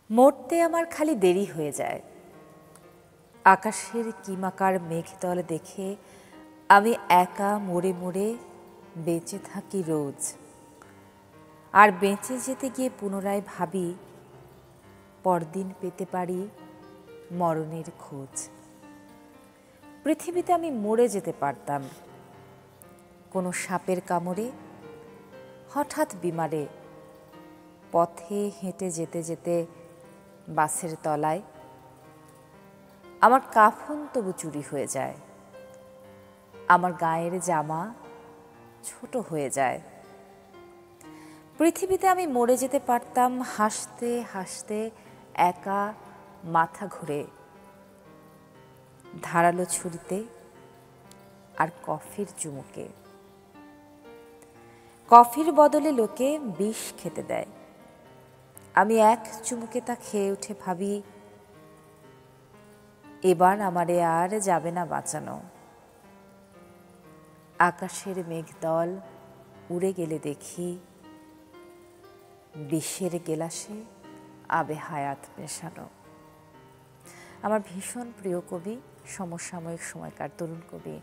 মরতে আমার খালি দেরি হয়ে যায়। আকাশের কিমাকার মেঘদল দেখে আমি একা মরে মরে বেঁচে থাকি রোজ। আর বেঁচে যেতে গিয়ে পুনরায় ভাবি পরদিন পেতে পারি মরণের খোঁজ। পৃথিবীতে আমি মরে যেতে পারতাম কোনো সাপের কামড়ে, হঠাৎ বিমারে, পথে হেঁটে যেতে যেতে বাসের তলায়। আমার কাফন তবু চুরি হয়ে যায়, আমার গায়ের জামা ছোট হয়ে যায়। পৃথিবীতে আমি মরে যেতে পারতাম হাসতে হাসতে একা মাথা ঘুরে, ধারালো ছুরিতে আর কফির চুমুকে। কফির বদলে লোকে বিষ খেতে দেয়, আমি এক চুমুকে তা খেয়ে উঠে ভাবি এবার আমারে আর যাবে না বাঁচানো। আকাশের মেঘদল উড়ে গেলে দেখি বিষের গেলাসে আবে হায়াত মেশানো। আমার ভীষণ প্রিয় কবি, সমসাময়িক সময়কার তরুণ কবি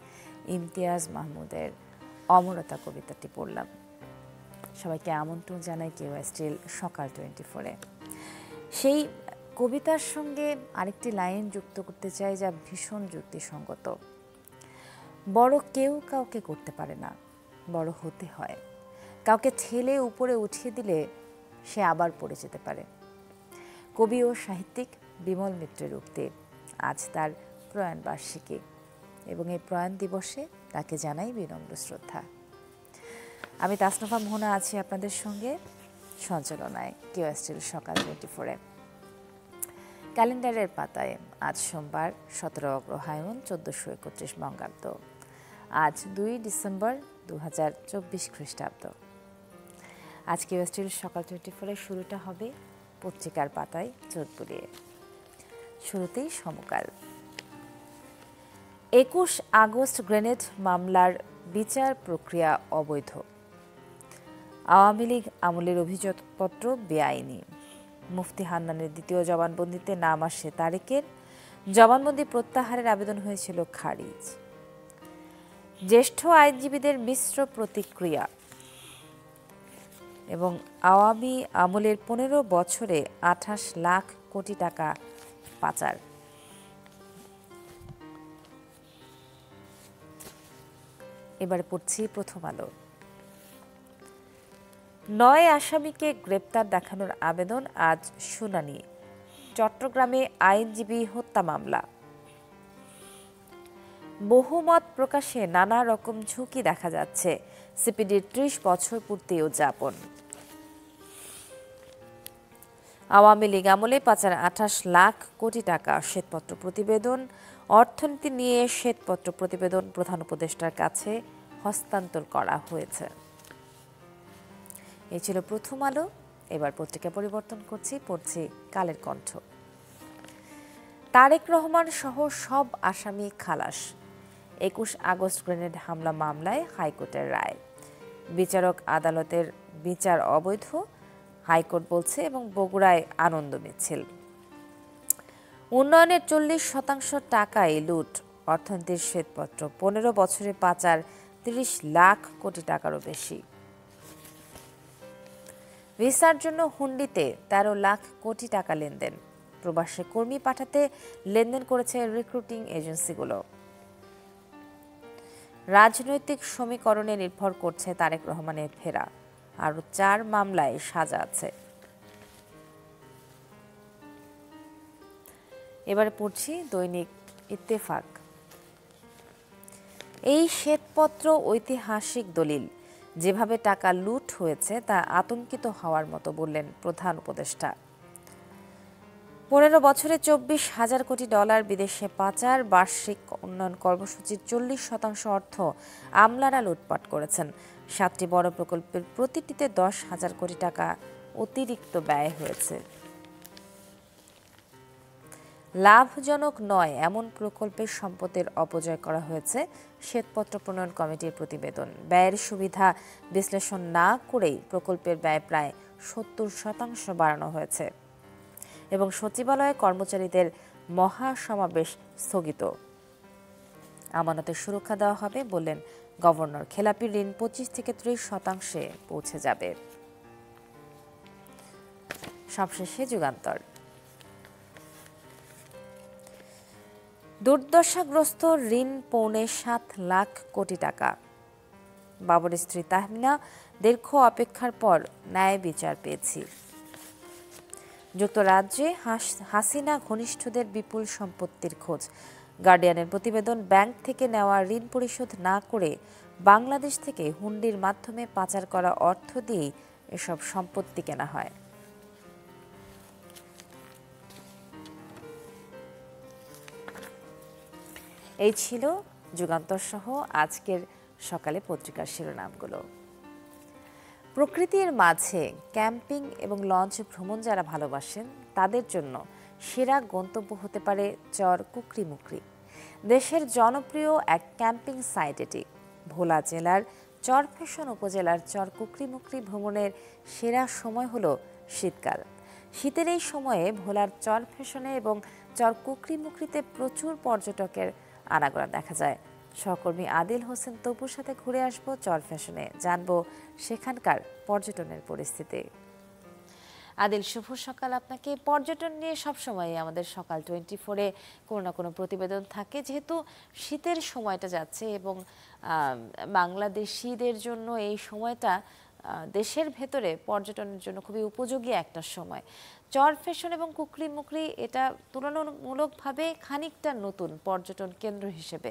ইমতিয়াজ মাহমুদের অমরতা কবিতাটি পড়লাম। সবাইকে আমন্ত্রণ জানাই কেওএসটির সকাল 24-এ। সেই কবিতার সঙ্গে আরেকটি লাইন যুক্ত করতে চাই যা ভীষণ যুক্তিসঙ্গত। বড় কেউ কাউকে করতে পারে না, বড় হতে হয়। কাউকে ঠেলে উপরে উঠিয়ে দিলে সে আবার পড়ে যেতে পারে। কবি ও সাহিত্যিক বিমল মিত্রের উক্তি। আজ তার প্রয়াণ বার্ষিকী এবং এই প্রয়াণ দিবসে তাকে জানাই বিনম্র শ্রদ্ধা। আমি তাসনফা মোহনা আছি আপনাদের সঙ্গে সঞ্চালনায় কেওএসটির সকাল 24-এ। ক্যালেন্ডারের পাতায় আজ সোমবার 17 অগ্রহায়ণ 1431 বঙ্গাব্দ, আজ 2 ডিসেম্বর 2024 খ্রিস্টাব্দ। আজ কেওএসটির সকাল 24-এর শুরুটা হবে পত্রিকার পাতায় চোখ বুলিয়ে। শুরুতেই সমকাল। 21 আগস্ট গ্রেনেড মামলার বিচার প্রক্রিয়া অবৈধ, আওয়ামী লীগ আমলের অভিযোগপত্র বেআইনি। মুফতি হান্নানের দ্বিতীয় জবানবন্দিতে নাম আসে তারেকের, জবানবন্দি প্রত্যাহারের আবেদন হয়েছিল খারিজ। জ্যেষ্ঠ আইনজীবীদের মিশ্র প্রতিক্রিয়া এবং আওয়ামী আমলের 15 বছরে 28 লাখ কোটি টাকা পাচার। এবারে পড়ছি প্রথম আলো। 9 আসামিকে গ্রেপ্তার দেখানোর আবেদন আজ শুনানি। চট্টগ্রামে আইনজীবী হত্যা মামলা। বহুমত প্রকাশে নানা রকম ঝুঁকি দেখা যাচ্ছে, সিপিডির 30 বছর পূর্তি উদযাপন। আওয়ামী লীগ আমলে পাচার 28 লাখ কোটি টাকা শ্বেতপত্র প্রতিবেদন। অর্থনীতি নিয়ে শ্বেতপত্র প্রতিবেদন প্রধান উপদেষ্টার কাছে হস্তান্তর করা হয়েছে। এই ছিল প্রথম আলো। এবার পত্রিকা পরিবর্তন করছি, পড়ছি কালের কণ্ঠ। তারেক রহমান সহ সব আসামি খালাস। 21 আগস্ট গ্রেনেড হামলা মামলায় হাইকোর্টের রায়। বিচারক আদালতের বিচার অবৈধ, হাইকোর্ট বলছে, এবং বগুড়ায় আনন্দ মিছিল। উন্নয়নের 40% টাকাই লুট, অর্থনীতির শ্বেতপত্র। 15 বছরে পাচার 30 লাখ কোটি টাকারও বেশি। ভিসার জন্য হুন্ডিতে 13 লাখ কোটি টাকা লেনদেন। প্রবাসে কর্মী পাঠাতে লেনদেন করেছে রিক্রুটিং এজেন্সিগুলো। রাজনৈতিক সমীকরণে নির্ভর করছে তারেক রহমানের ফেরা। আরও 4 মামলায় সাজা আছে। এবারে পড়ছি দৈনিক ইত্তেফাক। এই শ্বেতপত্র ঐতিহাসিক দলিল, যেভাবে টাকা লুট হয়েছে তা আতঙ্কিত হওয়ার মতো বললেন প্রধান উপদেষ্টা। 15 বছরে 24,000 কোটি ডলার বিদেশে পাচার। বার্ষিক উন্নয়ন কর্মসূচির 40% অর্থ আমলারা লুটপাট করেছেন। 7টি বড় প্রকল্পের প্রতিটিতে 10,000 কোটি টাকা অতিরিক্ত ব্যয় হয়েছে। লাভজনক নয় এমন প্রকল্পের সম্পদের অপচয় করা হয়েছে, শ্বেতপত্র প্রণয়ন কমিটির প্রতিবেদন। ব্যয়ের সুবিধা বিশ্লেষণ না করেই প্রকল্পের ব্যয় প্রায় 70% বাড়ানো হয়েছে। এবং সচিবালয়ে কর্মচারীদের মহাসমাবেশ স্থগিত। আমানতের সুরক্ষা দেওয়া হবে বললেন গভর্নর। খেলাপি ঋণ 25 থেকে 30% পৌঁছে যাবে। সবশেষে যুগান্তর। দুর্দশাগ্রস্ত ঋণ 7.25 লাখ কোটি টাকা। বাবরের স্ত্রী তাহমিনা, দীর্ঘ অপেক্ষার পর ন্যায় বিচার পেয়েছি। যুক্তরাজ্যে হাসিনা ঘনিষ্ঠদের বিপুল সম্পত্তির খোঁজ। গার্ডিয়ানের প্রতিবেদন, ব্যাংক থেকে নেওয়া ঋণ পরিশোধ না করে বাংলাদেশ থেকে হুন্ডির মাধ্যমে পাচার করা অর্থ দিয়েই এসব সম্পত্তি কেনা হয়। এই ছিল যুগান্তর সহ আজকের সকালে পত্রিকার শিরোনামগুলো। প্রকৃতির মাঝে ক্যাম্পিং এবং লঞ্চ ভ্রমণ যারা ভালোবাসেন তাদের জন্য সেরা গন্তব্য হতে পারে চর কুকরিমুকরি। দেশের জনপ্রিয় এক ক্যাম্পিং সাইট এটি। ভোলা জেলার চরফ্যাশন উপজেলার চর কুকরিমুকরি ভ্রমণের সেরা সময় হলো শীতকাল। শীতের এই সময়ে ভোলার চরফ্যাশনে এবং চর কুকরিমুকরিতে প্রচুর পর্যটকের আনাগোনা দেখা যায়। সহকর্মী আদিল হোসেন তপুর সাথে ঘুরে আসবো চরফ্যাশনে, জানবো সেখানকার পর্যটনের পরিস্থিতি। আদিল, শুভ সকাল আপনাকে। পর্যটন নিয়ে সবসময় আমাদের সকাল 24-এ কোনো না কোনো প্রতিবেদন থাকে। যেহেতু শীতের সময়টা যাচ্ছে এবং বাংলাদেশিদের জন্য এই সময়টা দেশের ভেতরে পর্যটনের জন্য খুবই উপযোগী একটা সময়। চরফ্যাশন এবং কুকরিমুকরি এটা তুলনামূলকভাবে খানিকটা নতুন পর্যটন কেন্দ্র হিসেবে।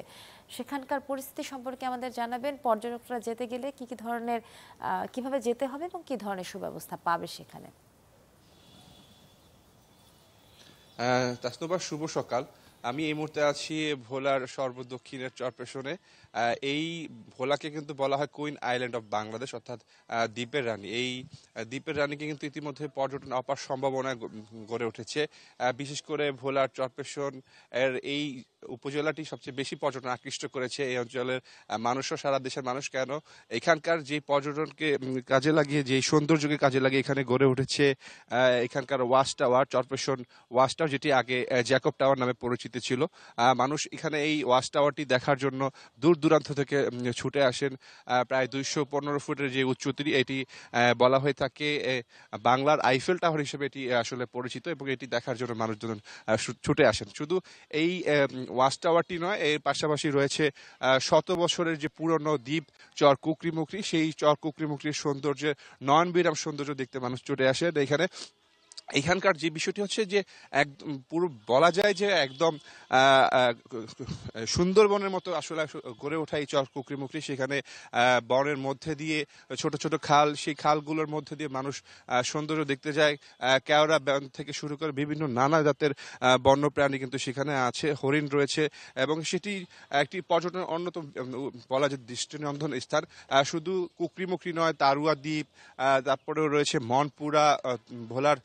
সেখানকার পরিস্থিতি সম্পর্কে আমাদের জানাবেন। পর্যটকরা যেতে গেলে কি কি ধরনের কিভাবে যেতে হবে এবং কি ধরনের সুব্যবস্থা পাবে সেখানে? তাসনুবা, শুভ সকাল। আমি এই মুহূর্তে আছি ভোলার সর্বদক্ষিণের চরফ্যাশনে। এই ভোলাকে কিন্তু বলা হয় কুইন আইল্যান্ড অফ বাংলাদেশ, অর্থাৎ দ্বীপের রানী। এই দ্বীপের রানীকে কিন্তু ইতিমধ্যে পর্যটন অপার সম্ভাবনা গড়ে উঠেছে। বিশেষ করে ভোলার চরফ্যাশন এর এই উপজেলাটি সবচেয়ে বেশি পর্যটন আকৃষ্ট করেছে। এই অঞ্চলের মানুষও, সারা দেশের মানুষ কেন, এখানকার যে পর্যটনকে কাজে লাগিয়ে, যে সৌন্দর্যকে কাজে লাগিয়ে এখানে গড়ে উঠেছে এখানকার watch tower, Charfasson watch tower, যেটি আগে জ্যাকব টাওয়ার নামে পরিচিত ছিল। মানুষ এখানে এই ওয়াচ টাওয়ারটি দেখার জন্য দূর দূরান্ত থেকে ছুটে আসেন। প্রায় 215 ফুটের যে উচ্চতা, এটি বলা হয়ে থাকে বাংলার আইফেল টাওয়ার হিসেবে এটি আসলে পরিচিত, এবং এটি দেখার জন্য মানুষজন ছুটে আসেন। শুধু এই ওয়াচ টাওয়ারটি নয়, এর পাশাপাশি রয়েছে 100 বছরের যে পুরনো দ্বীপ চর কুকরিমুকরি। সেই চর কুকরিমুকরির সৌন্দর্যের নয়নবিরাম সৌন্দর্য দেখতে মানুষ ছুটে আসেন এখানে। এখানকার যে বিষয়টি হচ্ছে যে পুরো বলা যায় যে একদম সুন্দরবনের মতো আসলে গড়ে ওঠা এই চর কুকরিমুকরি। সেখানে বনের মধ্যে দিয়ে ছোট ছোট খাল, সেই খালগুলোর মধ্যে দিয়ে মানুষ সৌন্দর্য দেখতে যায়। কেওড়া থেকে শুরু করে বিভিন্ন নানা জাতের বন্য প্রাণী কিন্তু সেখানে আছে, হরিণ রয়েছে, এবং সেটি একটি পর্যটনের অন্যতম বলা যায় দৃষ্টিনন্দন স্থান। শুধু কুকরিমুকরি নয়, তারুয়া দ্বীপ, তারপরেও রয়েছে মনপুরা, ভোলার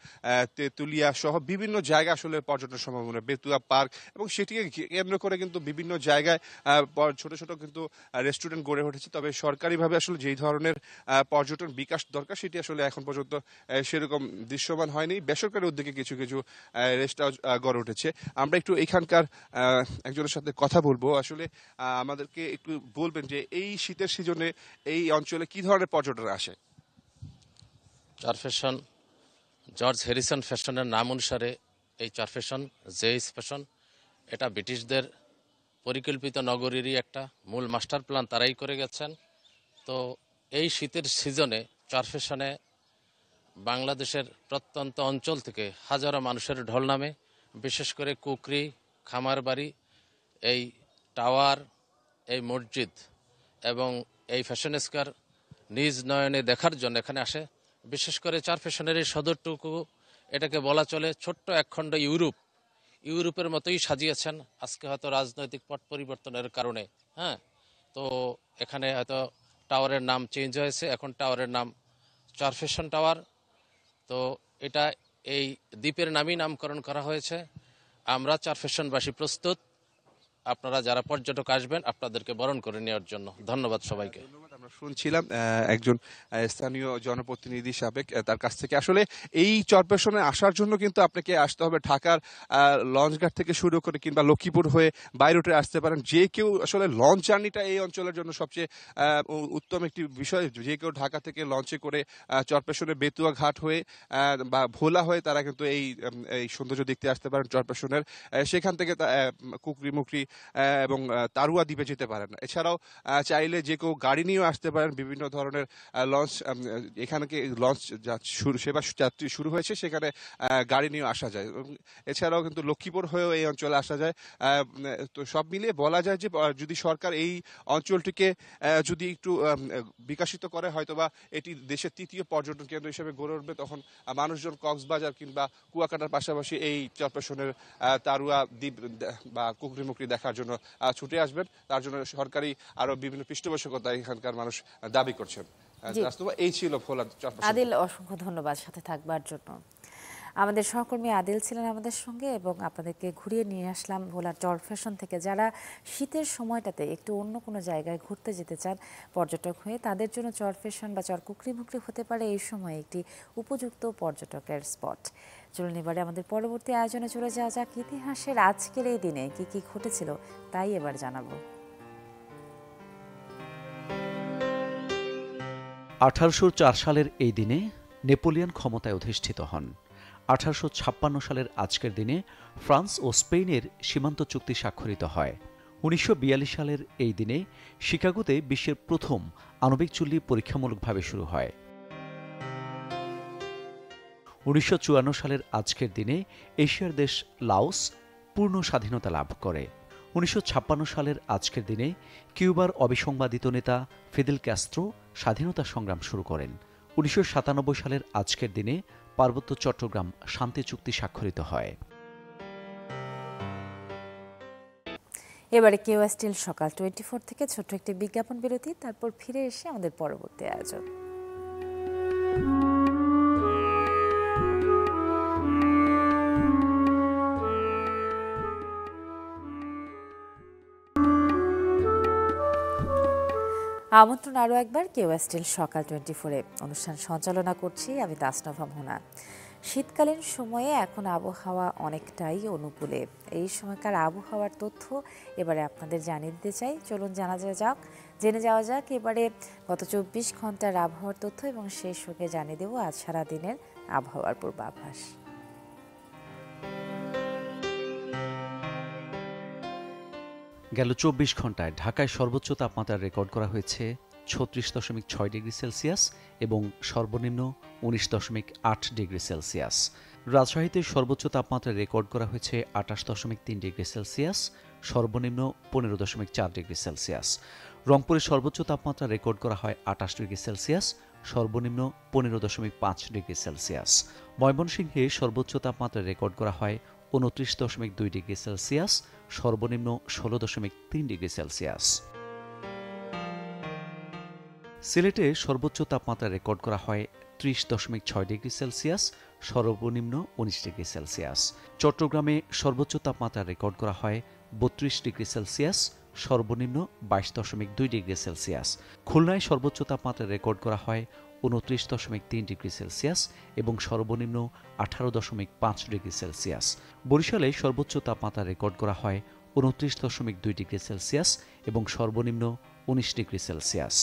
তেঁতুলিয়া সহ বিভিন্ন জায়গা আসলে পর্যটন সম্ভাবনা, বেতুয়া পার্ক, এবং সেটিকে কেন্দ্র করে কিন্তু বিভিন্ন জায়গায় ছোট ছোট কিন্তু রেস্টুরেন্ট গড়ে উঠেছে। তবে সরকারিভাবে আসলে যেই ধরনের পর্যটন বিকাশ দরকার সেটি আসলে এখন পর্যন্ত সেরকম দৃশ্যমান হয়নি। বেসরকারি উদ্যোগে কিছু কিছু রেস্ট হাউস গড়ে উঠেছে। আমরা একটু এখানকার একজনের সাথে কথা বলবো। আসলে আমাদেরকে একটু বলবেন যে এই শীতের সিজনে এই অঞ্চলে কি ধরনের পর্যটন আসে? চরফ্যাশন জর্জ হ্যারিসন ফ্যাশনের নাম অনুসারে এই চরফ্যাশন, জেইস ফ্যাশন, এটা ব্রিটিশদের পরিকল্পিত নগরীরই একটা মূল মাস্টার প্ল্যান তারাই করে গেছেন। তো এই শীতের সিজনে চরফ্যাশনে বাংলাদেশের প্রত্যন্ত অঞ্চল থেকে হাজারো মানুষের ঢল নামে। বিশেষ করে কুকরি, খামারবাড়ি, এই টাওয়ার, এই মসজিদ এবং এই ফ্যাশন স্কয়ার নিজ নয়নে দেখার জন্য এখানে আসে। বিশেষ করে চরফ্যাশনের এই সদরটুকু, এটাকে বলা চলে ছোট্ট একখণ্ড ইউরোপের মতোই সাজিয়েছেন। আজকে হয়তো রাজনৈতিক পট পরিবর্তনের কারণে তো এখানে হয়তো টাওয়ারের নাম চেঞ্জ হয়েছে, এখন টাওয়ারের নাম চরফ্যাশন টাওয়ার। তো এটা এই দ্বীপের নামই নামকরণ করা হয়েছে। আমরা চরফ্যাশনবাসী প্রস্তুত, আপনারা যারা পর্যটক আসবেন আপনাদেরকে বরণ করে নেওয়ার জন্য। ধন্যবাদ সবাইকে। ধন্যবাদ। আমরা আমরা শুনছিলাম একজন স্থানীয় জনপ্রতিনিধি সাবেক তার কাছ থেকে। আসলে এই চরপেশনে আসার জন্য কিন্তু আপনাকে আসতে হবে ঢাকার লঞ্চঘাট থেকে শুরু করে কিংবা লক্ষ্মীপুর হয়ে বাই রুটে আসতে পারেন। যে কেউ আসলে লঞ্চ জার্নিটা এই অঞ্চলের জন্য সবচেয়ে উত্তম একটি বিষয়। যে কেউ ঢাকা থেকে লঞ্চে করে চরপেশনে বেতুয়া ঘাট হয়ে বা ভোলা হয়ে তারা কিন্তু এই সৌন্দর্য দেখতে আসতে পারেন চরপেশনের। সেখান থেকে কুকরি মুকরি এবং তারুয়া দ্বীপে যেতে পারেন। এছাড়াও চাইলে যে কেউ গাড়ি নিয়েও আসতে পারেন। বিভিন্ন ধরনের লঞ্চ এখানে লঞ্চ সেবা যাত্রী শুরু হয়েছে, সেখানে গাড়ি নিয়েও আসা যায়। এছাড়াও কিন্তু লক্ষ্মীপুর হয়েও এই অঞ্চলে আসা যায়। তো সব মিলিয়ে বলা যায় যে যদি সরকার এই অঞ্চলটিকে যদি একটু বিকশিত করে, হয়তোবা এটি দেশের তৃতীয় পর্যটন কেন্দ্র হিসেবে গড়ে উঠবে। তখন মানুষজন কক্সবাজার কিংবা কুয়াকাটার পাশাপাশি এই চরপেশনের তারুয়া দ্বীপ বা কুকরি মুকরি দেখার জন্য ছুটে আসবেন। তার জন্য সরকারি আরো বিভিন্ন পৃষ্ঠপোষকতা এখানকার মানুষ দাবি করছেন। এই ছিল ভোলার চরপেশন। আদিল, অসংখ্য ধন্যবাদ সাথে থাকবার জন্য। আমাদের সহকর্মী আদিল ছিলেন আমাদের সঙ্গে এবং আপনাদেরকে ঘুরিয়ে নিয়ে আসলাম ভোলার চরপেশন থেকে। যারা শীতের সময়টাতে একটু অন্য কোনো জায়গায় ঘুরতে যেতে চান পর্যটক হয়ে, তাদের জন্য চরপেশন বা চরকুকরি মুকরি হতে পারে এই সময় একটি উপযুক্ত পর্যটকের স্পট। চলুন এবারে আমাদের পরবর্তী আয়োজনে চলে যাওয়া যাক। ইতিহাসের আজকের এই দিনে কি কি ঘটেছিল তাই এবার জানাবো। 1804 সালের এই দিনে নেপোলিয়ন ক্ষমতায় অধিষ্ঠিত হন। 1856 সালের আজকের দিনে ফ্রান্স ও স্পেনের সীমান্ত চুক্তি স্বাক্ষরিত হয়। 1942 সালের এই দিনে শিকাগোতে বিশ্বের প্রথম আণবিক চুল্লি পরীক্ষামূলকভাবে শুরু হয়। 1954 সালের আজকের দিনে এশিয়ার দেশ লাওস পূর্ণ স্বাধীনতা লাভ করে। 1956 সালের আজকের দিনে কিউবার অবিসংবাদিত নেতা ফিদেল ক্যাস্ট্রো স্বাধীনতা সংগ্রাম শুরু করেন। 1997 সালের আজকের দিনে পার্বত্য চট্টগ্রাম শান্তি চুক্তি স্বাক্ষরিত হয়। এবারে কেওয়া স্টিল সকাল 24 থেকে ছোট্ট একটি বিজ্ঞাপন বিরতি, তারপর ফিরে এসে আমাদের পরবর্তী আয়োজন। আমন্ত্রণ আরও একবার কেওয়া স্টিল সকাল 24-এ। অনুষ্ঠান সঞ্চালনা করছি আমি তাসনভা মোহনা। শীতকালীন সময়ে এখন আবহাওয়া অনেকটাই অনুকূলে। এই সময়কার আবহাওয়ার তথ্য এবারে আপনাদের জানিয়ে দিতে চাই। চলুন জেনে যাওয়া যাক এবারে গত 24 ঘন্টার আবহাওয়ার তথ্য এবং সেই সঙ্গে জানিয়ে দেব আজ সারাদিনের আবহাওয়ার পূর্বাভাস। গেল 24 ঘন্টায় ঢাকায় সর্বোচ্চ তাপমাত্রা রেকর্ড করা হয়েছে 36.6 ডিগ্রি সেলসিয়াস এবং সর্বনিম্ন 19.8 ডিগ্রি সেলসিয়াস। রাজশাহীতে সর্বোচ্চ তাপমাত্রা রেকর্ড করা হয়েছে 28.3 ডিগ্রি সেলসিয়াস, সর্বনিম্ন 15.4 ডিগ্রি সেলসিয়াস। রংপুরে সর্বোচ্চ তাপমাত্রা রেকর্ড করা হয় 28 ডিগ্রি সেলসিয়াস, সর্বনিম্ন 15.5 ডিগ্রি সেলসিয়াস। ময়মনসিংহে সর্বোচ্চ তাপমাত্রা রেকর্ড করা হয় 29.2 ডিগ্রি সেলসিয়াস, সর্বনিম্ন 16.3 ডিগ্রি সেলসিয়াস। সিলেটে সর্বোচ্চ তাপমাত্রা রেকর্ড করা হয় 30.6 ডিগ্রি সেলসিয়াস, সর্বনিম্ন 19 ডিগ্রি সেলসিয়াস। চট্টগ্রামে সর্বোচ্চ তাপমাত্রা রেকর্ড করা হয় 32 ডিগ্রি সেলসিয়াস, সর্বনিম্ন 22.2 ডিগ্রি সেলসিয়াস। খুলনায় সর্বোচ্চ তাপমাত্রা রেকর্ড করা হয় 29.3 ডিগ্রি সেলসিয়াস এবং সর্বনিম্ন 18.5 ডিগ্রি সেলসিয়াস। বরিশালে সর্বোচ্চ তাপমাত্রা রেকর্ড করা হয় 29.2 ডিগ্রি সেলসিয়াস এবং সর্বনিম্ন 19 ডিগ্রি সেলসিয়াস।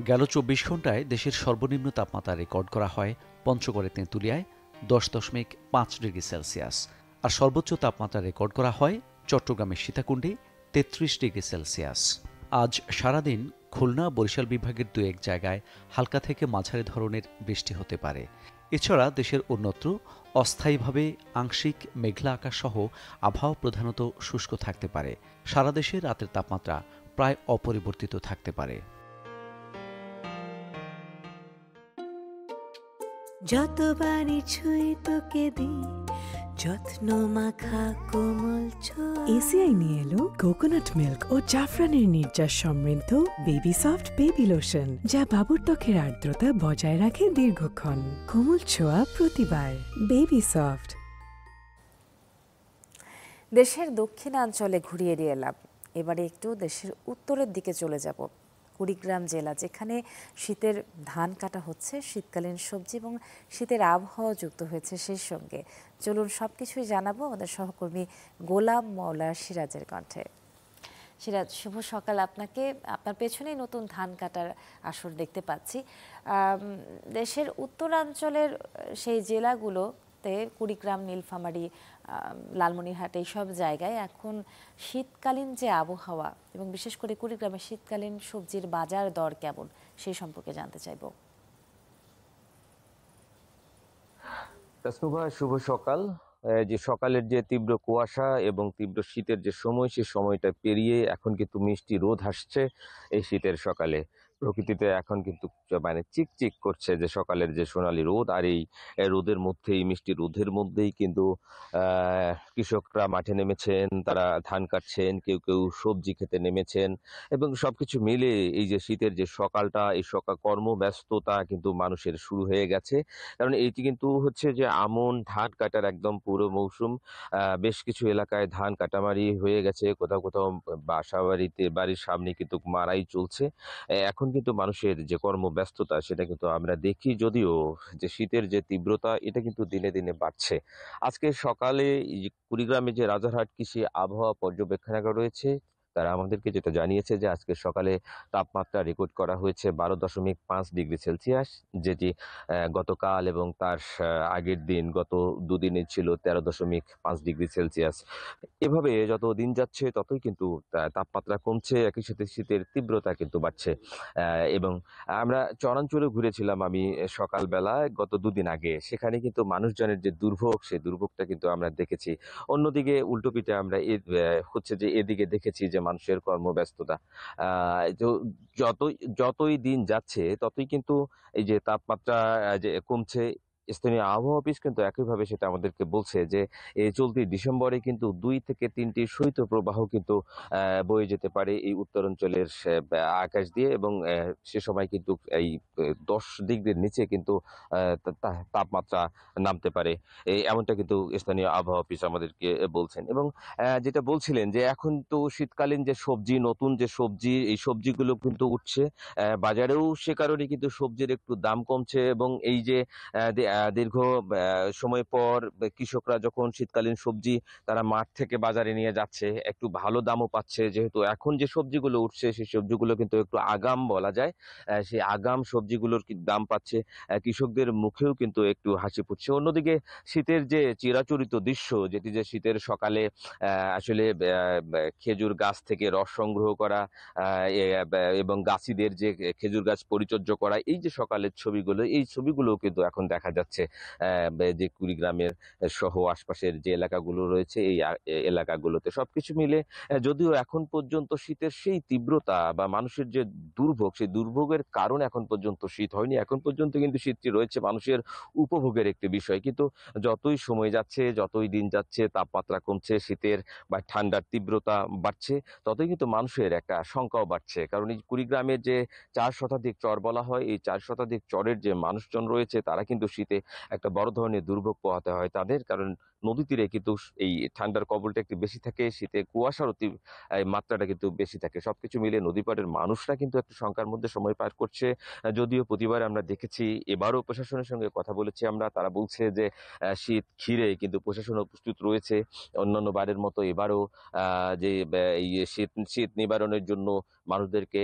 গেল 24 ঘন্টায় দেশের সর্বনিম্ন তাপমাত্রা রেকর্ড করা হয় পঞ্চগড়ে তেঁতুলিয়ায় 10.5 ডিগ্রি সেলসিয়াস, আর সর্বোচ্চ তাপমাত্রা রেকর্ড করা হয় চট্টগ্রামের সীতাকুণ্ডে 33 ডিগ্রি সেলসিয়াস। আজ সারাদিন খুলনা বরিশাল বিভাগের 2-1 জায়গায় হালকা থেকে মাঝারি ধরনের বৃষ্টি হতে পারে। এছাড়া দেশের অন্যত্র অস্থায়ীভাবে আংশিক মেঘলা আকাশ সহ আবহাওয়া প্রধানত শুষ্ক থাকতে পারে। সারা দেশে রাতের তাপমাত্রা প্রায় অপরিবর্তিত থাকতে পারে। যতবারই ছুঁই তোকে দিই যত্ন মাখা কোমল ছোঁয়া। এসিআই নিয়ে এলো কোকোনাট মিল্ক ও জাফরানের নির্যাস সমৃদ্ধ বেবি সফট বেবি লোশন, যা বাবুর ত্বকের আর্দ্রতা বজায় রাখে দীর্ঘক্ষণ। কোমল ছোঁয়া প্রতিবার, বেবি সফট। দেশের দক্ষিণাঞ্চলে ঘুরিয়ে দিয়ে এলাম। এবারে একটু দেশের উত্তরের দিকে চলে যাব, কুড়িগ্রাম জেলা, যেখানে শীতের ধান কাটা হচ্ছে, শীতকালীন সবজি এবং শীতের আবহাওয়া যুক্ত হয়েছে সেই সঙ্গে। চলুন সব কিছুই জানাবো আমাদের সহকর্মী গোলাম মওলা সিরাজের কণ্ঠে। সিরাজ, শুভ সকাল আপনাকে। আপনার পেছনেই নতুন ধান কাটার আসর দেখতে পাচ্ছি। দেশের উত্তরাঞ্চলের সেই জেলাগুলোতে কুড়িগ্রাম, নীলফামারী, লালমনিরহাট এইসব জায়গায় এখন শীতকালীন যে আবহাওয়া এবং বিশেষ করে কুড়িগ্রামে শীতকালীন সবজির বাজার দর কেমন সেই সম্পর্কে জানতে চাইব। তাসনুভা, শুভ সকাল। যে সকালের যে তীব্র কুয়াশা এবং তীব্র শীতের যে সময়, সে সময়টা পেরিয়ে এখন কিন্তু মিষ্টি রোদ আসছে এই শীতের সকালে। প্রকৃতিতে এখন কিন্তু মানে চিকচিক করছে যে সকালের যে সোনালী রোদ, আর এই রোদের মধ্যেই, মিষ্টি রোদের মধ্যেই কিন্তু কৃষকরা মাঠে নেমেছেন, তারা ধান কাটছেন, কেউ কেউ সবজি খেতে নেমেছেন, এবং সবকিছু মিলে এই যে শীতের যে সকালটা, এই সকাল কর্মব্যস্ততা কিন্তু মানুষের শুরু হয়ে গেছে। কারণ এইটি কিন্তু হচ্ছে যে আমন ধান কাটার একদম পুরো মৌসুম। বেশ কিছু এলাকায় ধান কাটামারি হয়ে গেছে, কোথাও কোথাও বাসা বাড়িতে, বাড়ির সামনে কিন্তু মারাই চলছে। এখন কিন্তু মানুষের যে কর্মব্যস্ততা, সেটা কিন্তু আমরা দেখি, যদিও যে শীতের যে তীব্রতা, এটা কিন্তু দিনে দিনে বাড়ছে। আজকে সকালে এই যে কুড়িগ্রামে যে রাজারহাট কৃষি আবহাওয়া পর্যবেক্ষণাগার রয়েছে, তারা আমাদেরকে যেটা জানিয়েছে যে আজকে সকালে তাপমাত্রা রেকর্ড করা হয়েছে 12.5 ডিগ্রি সেলসিয়াস, যেটি গতকাল এবং তার আগের দিন, গত দুদিনে ছিল 13.5 ডিগ্রি সেলসিয়াস। এভাবে যত দিন যাচ্ছে ততই কিন্তু তাপমাত্রা কমছে, একই সাথে শীতের তীব্রতা কিন্তু বাড়ছে। এবং আমরা চরাঞ্চলে ঘুরেছিলাম আমি সকালবেলায় গত দুদিন আগে, সেখানে কিন্তু মানুষজনের যে দুর্ভোগ, সেই দুর্ভোগটা কিন্তু আমরা দেখেছি। অন্যদিকে উল্টোপিঠে আমরা হচ্ছে যে এদিকে দেখেছি যে মানুষের কর্মব্যস্ততা। যতই দিন যাচ্ছে ততই কিন্তু এই যে তাপমাত্রা যে কমছে, স্থানীয় আবহাওয়া অফিস কিন্তু একইভাবে সেটা আমাদেরকে বলছে যে এই চলতি ডিসেম্বরে কিন্তু 2 থেকে 3টি শৈত্যপ্রবাহ কিন্তু বয়ে যেতে পারে এই উত্তরাঞ্চলের আকাশ দিয়ে, এবং সে সময় কিন্তু এই 10 ডিগ্রির নিচে কিন্তু তাপমাত্রা নামতে পারে, এমনটা কিন্তু স্থানীয় আবহাওয়া অফিস আমাদেরকে বলছেন। এবং যেটা বলছিলেন যে এখন তো শীতকালীন যে সবজি, নতুন যে সবজি, এই সবজিগুলো কিন্তু উঠছে বাজারেও, সে কারণে কিন্তু সবজির একটু দাম কমছে। এবং এই যে দীর্ঘ সময় পর কৃষকরা যখন শীতকালীন সবজি তারা মাঠ থেকে বাজারে নিয়ে যাচ্ছে, একটু ভালো দামও পাচ্ছে, যেহেতু এখন যে সবজিগুলো উঠছে সেই সবজিগুলো কিন্তু একটু আগাম বলা যায়, সেই আগাম সবজিগুলোর দাম পাচ্ছে, কৃষকদের মুখেও কিন্তু একটু হাসি ফুটছে। অন্যদিকে শীতের যে চিরাচরিত দৃশ্য, যেটি যে শীতের সকালে আসলে খেজুর গাছ থেকে রস সংগ্রহ করা এবং গাছিদের যে খেজুর গাছ পরিচর্যা করা, এই যে সকালের ছবিগুলো, এই ছবিগুলো কিন্তু এখন দেখা যাচ্ছে যে কুড়িগ্রামের সহ আশপাশের যে এলাকাগুলো রয়েছে, এই এলাকাগুলোতে। সবকিছু মিলে যদিও এখন পর্যন্ত শীতের সেই তীব্রতা বা মানুষের যে দুর্ভোগ, সেই দুর্ভোগের কারণ এখন পর্যন্ত শীত হয়নি। এখন পর্যন্ত কিন্তু শীতটি রয়েছে মানুষের উপভোগের একটি বিষয়। কিন্তু যতই সময় যাচ্ছে, যতই দিন যাচ্ছে, তাপমাত্রা কমছে, শীতের বা ঠান্ডার তীব্রতা বাড়ছে, ততই কিন্তু মানুষের একটা শঙ্কাও বাড়ছে। কারণ এই কুড়িগ্রামের যে 4 শতাধিক চর বলা হয়, এই 4 শতাধিক চরের যে মানুষজন রয়েছে, তারা কিন্তু শীতে একটা বড় ধরনের দুর্ভোগ পোহাতে হয় তাদের। কারণ নদী তীরে কিন্তু এই ঠান্ডার কবলটা একটু বেশি থাকে, শীতে কুয়াশার মাত্রাটা কিন্তু বেশি থাকে। সবকিছু মিলে নদীপাড়ের মানুষরা কিন্তু একটু শঙ্কার মধ্যে সময় পার করছে। যদিও প্রতিবার আমরা দেখেছি, এবারও প্রশাসনের সঙ্গে কথা বলেছি আমরা, তারা বলছে যে শীত ঘিরে কিন্তু প্রশাসন উপস্থিত রয়েছে। অন্যান্য বারের মতো এবারও যে এই শীত নিবারণের জন্য মানুষদেরকে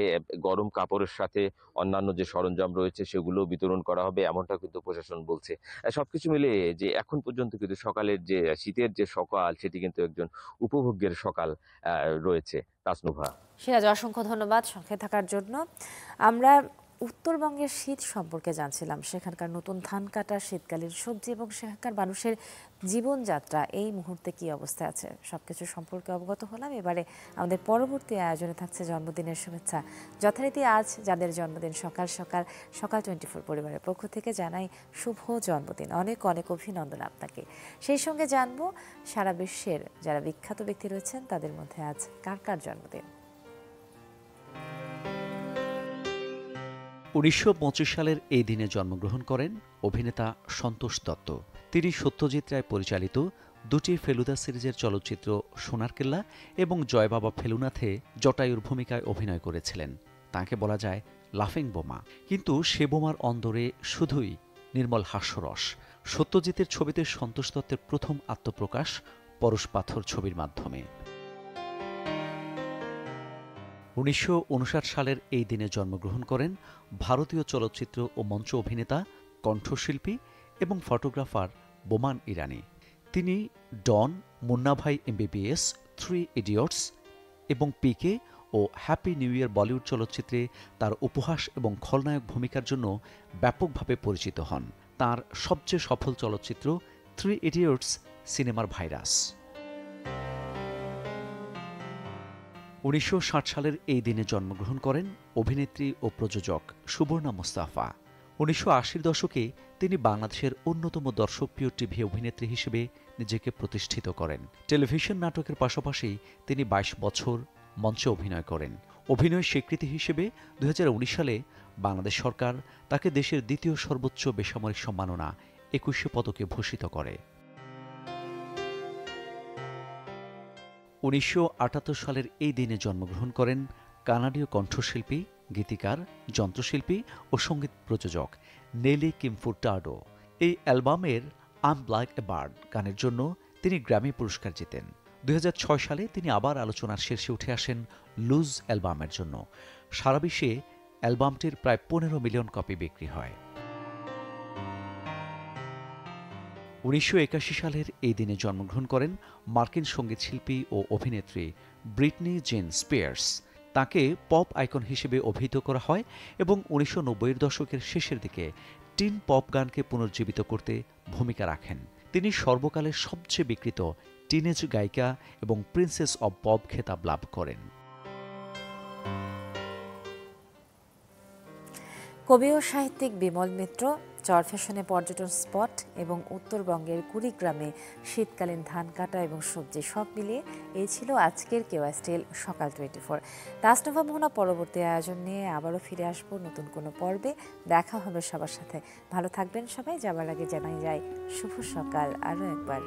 গরম কাপড়ের সাথে অন্যান্য যে সরঞ্জাম রয়েছে সেগুলো বিতরণ করা হবে, এমনটা কিন্তু প্রশাসন বলছে। সবকিছু মিলে যে এখন পর্যন্ত কিন্তু সকালের যে শীতের যে সকাল, সেটি কিন্তু একজন উপভোগ্যের সকাল রয়েছে। তাসনুভা, সিরাজ, অসংখ্য ধন্যবাদ সঙ্গে থাকার জন্য। আমরা উত্তরবঙ্গের শীত সম্পর্কে জানছিলাম, সেখানকার নতুন ধান কাটা, শীতকালীন সবজি এবং সেখানকার মানুষের জীবনযাত্রা এই মুহূর্তে কি অবস্থায় আছে, সবকিছু সম্পর্কে অবগত হলাম। এবারে আমাদের পরবর্তী আয়োজনে থাকছে জন্মদিনের শুভেচ্ছা। যথারীতি আজ যাদের জন্মদিন, সকাল 24 পরিবারের পক্ষ থেকে জানাই শুভ জন্মদিন, অনেক অনেক অভিনন্দন আপনাকে। সেই সঙ্গে জানবো সারা বিশ্বের যারা বিখ্যাত ব্যক্তি রয়েছেন তাদের মধ্যে আজ কার কার জন্মদিন। 1925 সালের এই দিনে জন্মগ্রহণ করেন অভিনেতা সন্তোষ দত্ত। তিনি সত্যজিৎ রায় পরিচালিত দুটি ফেলুদা সিরিজের চলচ্চিত্র সোনার কেল্লা এবং জয় বাবা ফেলুনাথে জটায়ুর ভূমিকায় অভিনয় করেছিলেন। তাকে বলা যায় লাফিং বোমা। কিন্তু সে বোমার অন্দরে শুধুই নির্মল হাস্যরস। সত্যজিতের ছবিতে সন্তোষ দত্তের প্রথম আত্মপ্রকাশ পরশ পাথর ছবির মাধ্যমে। ১৯৫৯ সালের এই দিনে জন্মগ্রহণ করেন ভারতীয় চলচ্চিত্র ও মঞ্চ অভিনেতা, কণ্ঠশিল্পী এবং ফটোগ্রাফার বোমান ইরানি। তিনি ডন, মুন্না ভাই এমবিবিএস, 3 ইডিয়টস এবং পিকে ও হ্যাপি নিউ ইয়ার বলিউড চলচ্চিত্রে তার উপহাস এবং খলনায়ক ভূমিকার জন্য ব্যাপকভাবে পরিচিত হন। তার সবচেয়ে সফল চলচ্চিত্র 3 ইডিয়টস সিনেমার ভাইরাস। ১৯৬০ সালের এই দিনে জন্মগ্রহণ করেন অভিনেত্রী ও প্রযোজক সুবর্ণা মুস্তাফা। ১৯৮০ দশকে তিনি বাংলাদেশের অন্যতম দর্শকপ্রিয় টিভি অভিনেত্রী হিসেবে নিজেকে প্রতিষ্ঠিত করেন। টেলিভিশন নাটকের পাশাপাশি তিনি ২২ বছর মঞ্চে অভিনয় করেন। অভিনয় স্বীকৃতি হিসেবে ২০১৯ সালে বাংলাদেশ সরকার তাকে দেশের দ্বিতীয় সর্বোচ্চ বেসামরিক সম্মাননা ২১ পদকে ভূষিত করে। ১৯৭৮ সালের এই দিনে জন্মগ্রহণ করেন কানাডীয় কণ্ঠশিল্পী, গীতিকার, যন্ত্রশিল্পী ও সঙ্গীত প্রযোজক নেলি কিম ফুরটাডো। এই অ্যালবামের আম লাইক এ বার্ড গানের জন্য তিনি গ্র্যামি পুরস্কার জেতেন। ২০০৬ সালে তিনি আবার আলোচনার শীর্ষে উঠে আসেন লুজ অ্যালবামের জন্য। সারা বিশ্বে অ্যালবামটির প্রায় ১৫ মিলিয়ন কপি বিক্রি হয়। ১৯৮১ সালের এই দিনে জন্মগ্রহণ করেন মার্কিন সঙ্গীতশিল্পী ও অভিনেত্রী ব্রিটনি জেন স্পিয়ার্স। তাকে পপ আইকন হিসেবে অভিহিত করা হয় এবং ১৯৯০-এর দশকের শেষের দিকে টিন পপ গানকে পুনর্জীবিত করতে ভূমিকা রাখেন। তিনি সর্বকালের সবচেয়ে বিক্রিত টিনেজ গায়িকা এবং প্রিন্সেস অব পপ খেতাব লাভ করেন। কবি ও সাহিত্যিক বিমল মিত্র চরফ্যাশনে পর্যটন স্পট এবং উত্তরবঙ্গের কুড়িগ্রামে শীতকালীন ধান কাটা এবং সবজি সব মিলিয়ে এই ছিল আজকের কেওয়াস্টিল সকাল 24। তাসনভা মোহনা পরবর্তী আয়োজন নিয়ে আবারও ফিরে আসবো নতুন কোনো পর্বে। দেখা হবে সবার সাথে। ভালো থাকবেন সবাই। যাবার আগে জানাই যায় শুভ সকাল আরও একবার।